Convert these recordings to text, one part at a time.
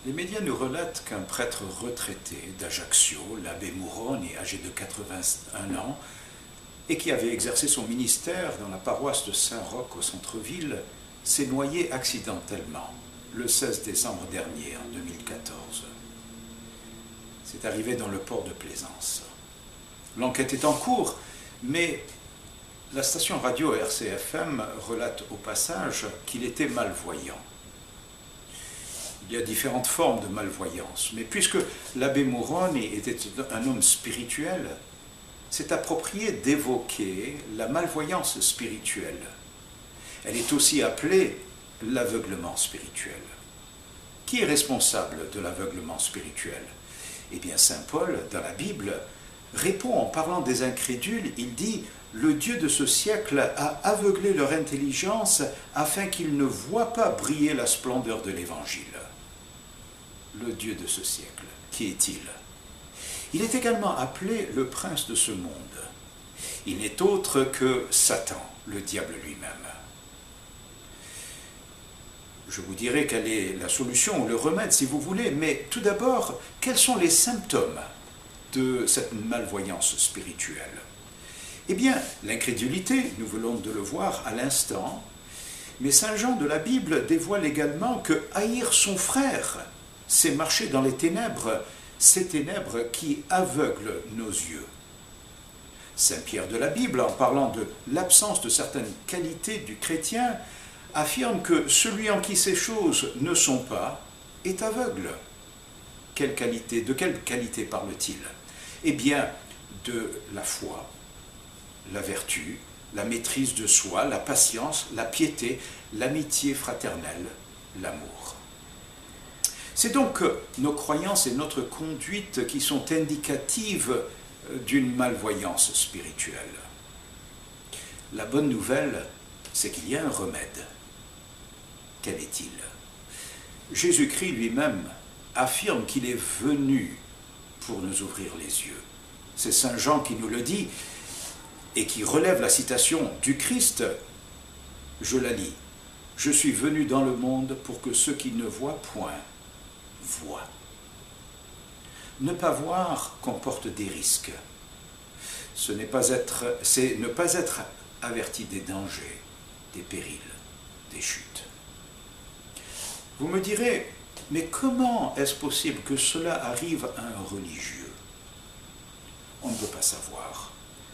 Les médias nous relatent qu'un prêtre retraité d'Ajaccio, l'abbé Mouroni, âgé de 81 ans, et qui avait exercé son ministère dans la paroisse de Saint-Roch au centre-ville, s'est noyé accidentellement le 16 décembre dernier, en 2014. C'est arrivé dans le port de Plaisance. L'enquête est en cours, mais la station radio RCFM relate au passage qu'il était malvoyant. Il y a différentes formes de malvoyance, mais puisque l'abbé Mouroni était un homme spirituel, c'est approprié d'évoquer la malvoyance spirituelle. Elle est aussi appelée l'aveuglement spirituel. Qui est responsable de l'aveuglement spirituel? Eh bien, saint Paul, dans la Bible, répond en parlant des incrédules, il dit « Le Dieu de ce siècle a aveuglé leur intelligence afin qu'ils ne voient pas briller la splendeur de l'Évangile. » Le Dieu de ce siècle, qui est-il? Il est également appelé le prince de ce monde. Il n'est autre que Satan, le diable lui-même. Je vous dirai quelle est la solution ou le remède si vous voulez, mais tout d'abord, quels sont les symptômes de cette malvoyance spirituelle? Eh bien, l'incrédulité, nous venons de le voir à l'instant, mais saint Jean de la Bible dévoile également que haïr son frère, c'est marcher dans les ténèbres, ces ténèbres qui aveuglent nos yeux. Saint Pierre de la Bible, en parlant de l'absence de certaines qualités du chrétien, affirme que celui en qui ces choses ne sont pas est aveugle. Quelle qualité? De quelle qualité parle-t-il? Eh bien, de la foi, la vertu, la maîtrise de soi, la patience, la piété, l'amitié fraternelle, l'amour. C'est donc nos croyances et notre conduite qui sont indicatives d'une malvoyance spirituelle. La bonne nouvelle, c'est qu'il y a un remède. Quel est-il? Jésus-Christ lui-même affirme qu'il est venu pour nous ouvrir les yeux. C'est saint Jean qui nous le dit et qui relève la citation du Christ. Je la lis. « Je suis venu dans le monde pour que ceux qui ne voient point voient. » Ne pas voir comporte des risques. C'est ne pas être averti des dangers, des périls, des chutes. Vous me direz, mais comment est-ce possible que cela arrive à un religieux? On ne peut pas savoir.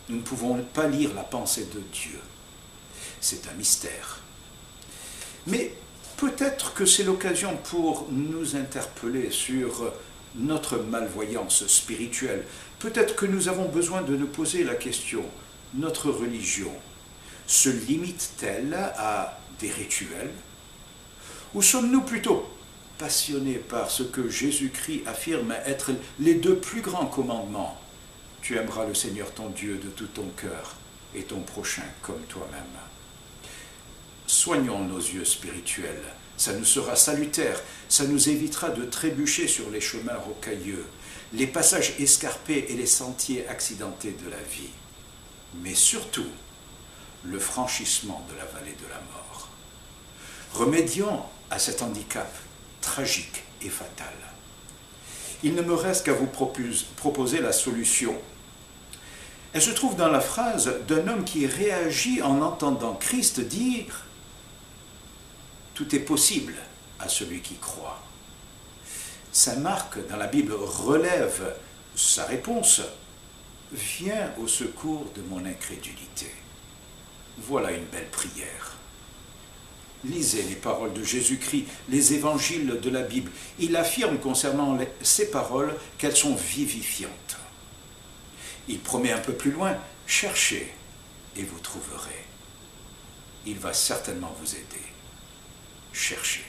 Nous ne pouvons pas lire la pensée de Dieu. C'est un mystère. Mais peut-être que c'est l'occasion pour nous interpeller sur notre malvoyance spirituelle. Peut-être que nous avons besoin de nous poser la question, notre religion se limite-t-elle à des rituels? Ou sommes-nous plutôt passionnés par ce que Jésus-Christ affirme être les deux plus grands commandements? Tu aimeras le Seigneur ton Dieu de tout ton cœur et ton prochain comme toi-même. Soignons nos yeux spirituels, ça nous sera salutaire, ça nous évitera de trébucher sur les chemins rocailleux, les passages escarpés et les sentiers accidentés de la vie. Mais surtout, le franchissement de la vallée de la mort. Remédions à cet handicap tragique et fatal. Il ne me reste qu'à vous proposer la solution. Elle se trouve dans la phrase d'un homme qui réagit en entendant Christ dire « Tout est possible à celui qui croit ». Saint Marc, dans la Bible, relève sa réponse « Viens au secours de mon incrédulité ». Voilà une belle prière. Lisez les paroles de Jésus-Christ, les évangiles de la Bible. Il affirme concernant ces paroles qu'elles sont vivifiantes. Il promet un peu plus loin, cherchez et vous trouverez. Il va certainement vous aider. Cherchez.